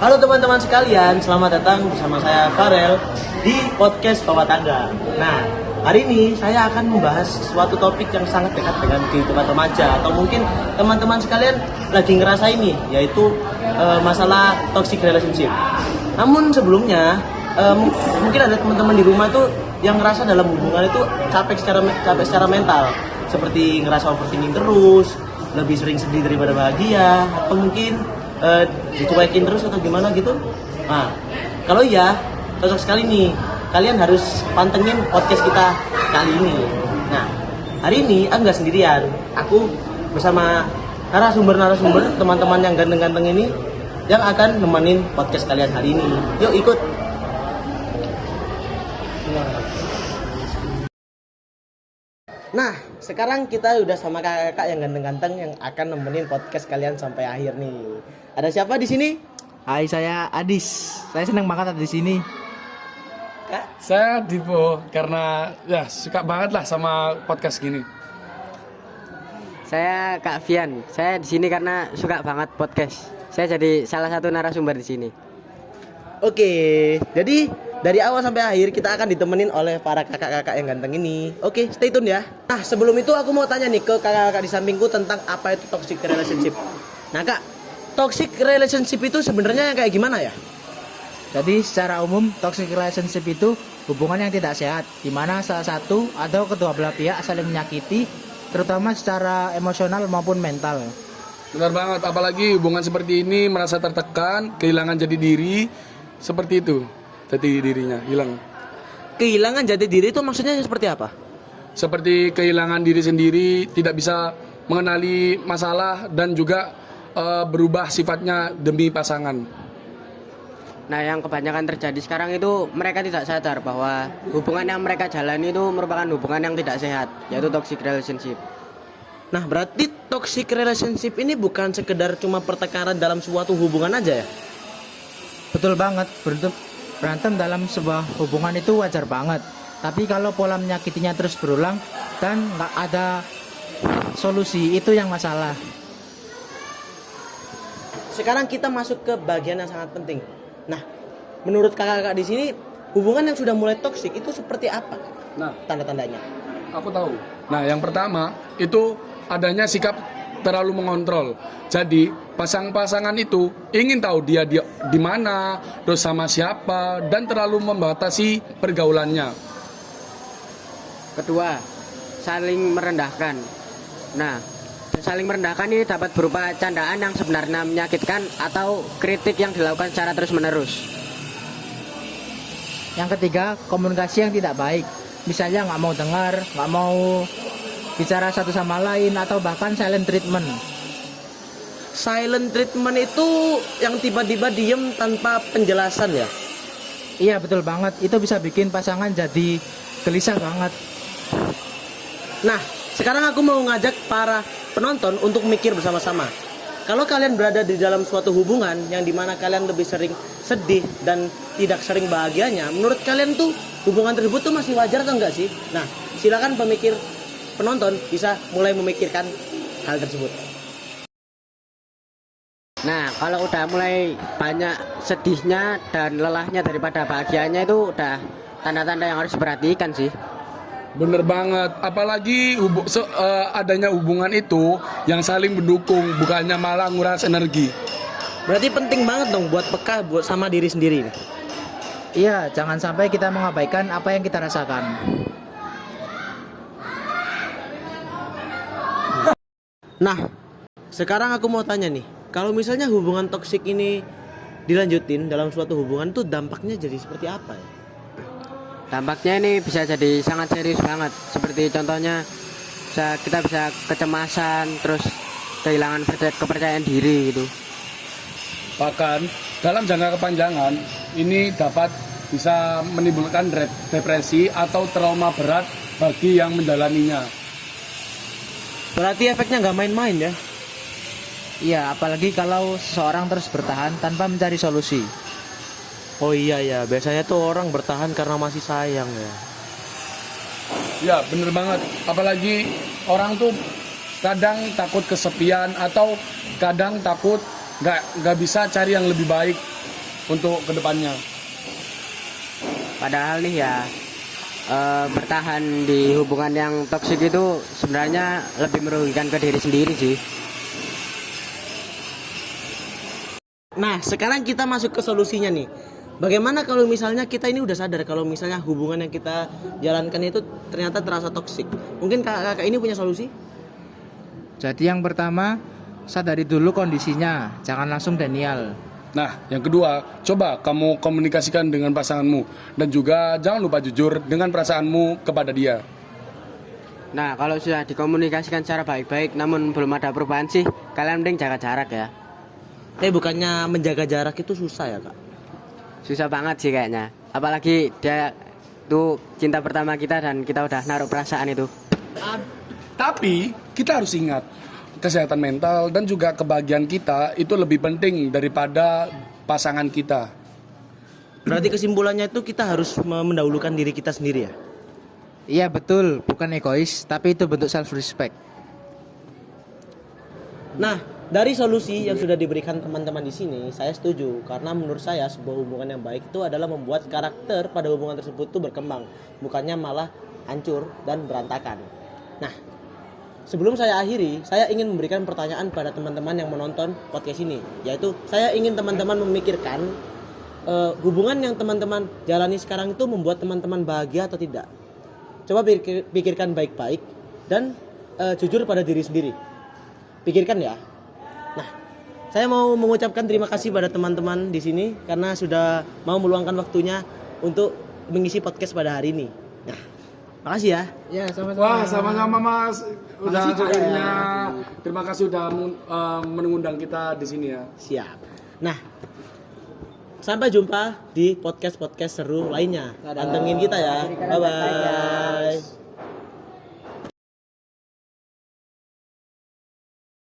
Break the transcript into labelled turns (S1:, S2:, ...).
S1: Halo teman-teman sekalian, selamat datang bersama saya Farel di podcast Bawa Tangga. Nah, hari ini saya akan membahas suatu topik yang sangat dekat dengan kehidupan remaja atau mungkin teman-teman sekalian lagi ngerasain nih, yaitu masalah toxic relationship. Namun sebelumnya, mungkin ada teman-teman di rumah tuh yang ngerasa dalam hubungan itu capek secara mental, seperti ngerasa overthinking terus, lebih sering sedih daripada bahagia, atau mungkin dicuekin terus atau gimana gitu. Nah, kalau iya, cocok sekali nih. Kalian harus pantengin podcast kita kali ini. Nah, hari ini aku nggak sendirian. Aku bersama narasumber teman-teman yang ganteng-ganteng ini yang akan nemenin podcast kalian hari ini. Yuk ikut. Nah, sekarang kita udah sama kakak-kakak yang ganteng-ganteng yang akan nemenin podcast kalian sampai akhir nih. Ada siapa di sini?
S2: Hai, saya Adis. Saya senang banget ada di sini.
S1: Kak?
S3: Saya Dipo karena ya suka banget lah sama podcast gini.
S4: Saya Kak Fian. Saya di sini karena suka banget podcast. Saya jadi salah satu narasumber di sini.
S1: Oke, jadi dari awal sampai akhir kita akan ditemenin oleh para kakak-kakak yang ganteng ini. Oke, stay tune ya. Nah, sebelum itu aku mau tanya nih ke kakak-kakak di sampingku tentang apa itu toxic relationship. Nah, Kak, toxic relationship itu sebenarnya yang kayak gimana ya?
S2: Jadi secara umum toxic relationship itu hubungan yang tidak sehat, di mana salah satu atau kedua belah pihak saling menyakiti, terutama secara emosional maupun mental.
S3: Benar banget, apalagi hubungan seperti ini merasa tertekan, kehilangan jati diri, seperti itu. Jati dirinya hilang.
S1: Kehilangan jati diri itu maksudnya seperti apa?
S3: Seperti kehilangan diri sendiri, tidak bisa mengenali masalah dan juga berubah sifatnya demi pasangan.
S4: Nah, yang kebanyakan terjadi sekarang itu mereka tidak sadar bahwa hubungan yang mereka jalani itu merupakan hubungan yang tidak sehat, yaitu toxic relationship.
S1: Nah, berarti toxic relationship ini bukan sekedar cuma pertengkaran dalam suatu hubungan aja ya?
S2: Betul banget, berantem dalam sebuah hubungan itu wajar banget. Tapi kalau pola menyakitinya terus berulang dan nggak ada solusi, itu yang masalah.
S1: Sekarang kita masuk ke bagian yang sangat penting. Nah, menurut kakak-kakak di sini, hubungan yang sudah mulai toksik itu seperti apa?
S3: Nah,
S1: Tanda-tandanya.
S3: aku tahu. Nah, yang pertama itu adanya sikap terlalu mengontrol. Jadi pasangan itu ingin tahu dia di mana, terus sama siapa, dan terlalu membatasi pergaulannya.
S4: Kedua, saling merendahkan. Nah, saling merendahkan ini dapat berupa candaan yang sebenarnya menyakitkan atau kritik yang dilakukan secara terus-menerus.
S2: Yang ketiga, komunikasi yang tidak baik. Misalnya nggak mau dengar, nggak mau bicara satu sama lain, atau bahkan silent treatment.
S1: Silent treatment itu yang tiba-tiba diem tanpa penjelasan ya?
S2: Iya, betul banget. Itu bisa bikin pasangan jadi gelisah banget.
S1: Nah, sekarang aku mau ngajak para penonton untuk mikir bersama-sama. Kalau kalian berada di dalam suatu hubungan yang dimana kalian lebih sering sedih dan tidak sering bahagianya, menurut kalian tuh hubungan tersebut tuh masih wajar atau enggak sih? Nah, silakan penonton bisa mulai memikirkan hal tersebut.
S4: Nah, kalau udah mulai banyak sedihnya dan lelahnya daripada bahagianya itu udah tanda-tanda yang harus diperhatikan sih.
S3: Bener banget, apalagi adanya hubungan itu yang saling mendukung, bukannya malah nguras energi.
S1: Berarti penting banget dong buat peka buat sama diri sendiri.
S2: Iya, jangan sampai kita mengabaikan apa yang kita rasakan.
S1: Nah, sekarang aku mau tanya nih, kalau misalnya hubungan toksik ini dilanjutin dalam suatu hubungan tuh dampaknya jadi seperti apa ya?
S4: Dampaknya ini bisa jadi sangat serius banget. Seperti contohnya kita bisa kecemasan, terus kehilangan kepercayaan diri gitu.
S3: Bahkan dalam jangka kepanjangan ini dapat bisa menimbulkan depresi atau trauma berat bagi yang menjalaninya.
S1: Berarti efeknya nggak main-main ya?
S2: Iya, apalagi kalau seseorang terus bertahan tanpa mencari solusi.
S1: Oh iya ya, biasanya tuh orang bertahan karena masih sayang ya.
S3: Ya bener banget, apalagi orang tuh kadang takut kesepian atau kadang takut nggak bisa cari yang lebih baik untuk kedepannya.
S4: Padahal nih ya, bertahan di hubungan yang toksik itu sebenarnya lebih merugikan ke diri sendiri sih.
S1: Nah, sekarang kita masuk ke solusinya nih. Bagaimana kalau misalnya kita ini udah sadar kalau misalnya hubungan yang kita jalankan itu ternyata terasa toksik? Mungkin kakak ini punya solusi?
S2: Jadi yang pertama, sadari dulu kondisinya, jangan langsung denial.
S3: Nah, yang kedua, coba kamu komunikasikan dengan pasanganmu dan juga jangan lupa jujur dengan perasaanmu kepada dia.
S4: Nah, kalau sudah dikomunikasikan secara baik-baik namun belum ada perubahan sih, kalian mending jaga jarak ya.
S1: Bukannya menjaga jarak itu susah ya, Kak?
S4: Susah banget sih kayaknya. Apalagi dia tuh cinta pertama kita dan kita udah naruh perasaan itu.
S3: Tapi kita harus ingat, kesehatan mental dan juga kebahagiaan kita itu lebih penting daripada pasangan kita.
S1: Berarti kesimpulannya itu kita harus mendahulukan diri kita sendiri ya?
S2: Iya betul, bukan egois, tapi itu bentuk self respect.
S1: Nah, dari solusi yang sudah diberikan teman-teman di sini, saya setuju karena menurut saya sebuah hubungan yang baik itu adalah membuat karakter pada hubungan tersebut itu berkembang, bukannya malah hancur dan berantakan. Nah, sebelum saya akhiri, saya ingin memberikan pertanyaan pada teman-teman yang menonton podcast ini, yaitu saya ingin teman-teman memikirkan hubungan yang teman-teman jalani sekarang itu membuat teman-teman bahagia atau tidak. Coba pikirkan baik-baik dan jujur pada diri sendiri. Pikirkan ya. Nah, saya mau mengucapkan terima kasih pada teman-teman di sini karena sudah mau meluangkan waktunya untuk mengisi podcast pada hari ini. Nah, makasih ya.
S2: Ya, sama-sama.
S3: Wah, sama-sama Mas. Udah
S1: Makasih juga
S3: akhirnya.
S1: ya.
S3: Terima kasih udah mengundang kita di sini ya.
S1: Siap. Nah, sampai jumpa di podcast-podcast seru lainnya. Pantengin kita ya. Bye-bye.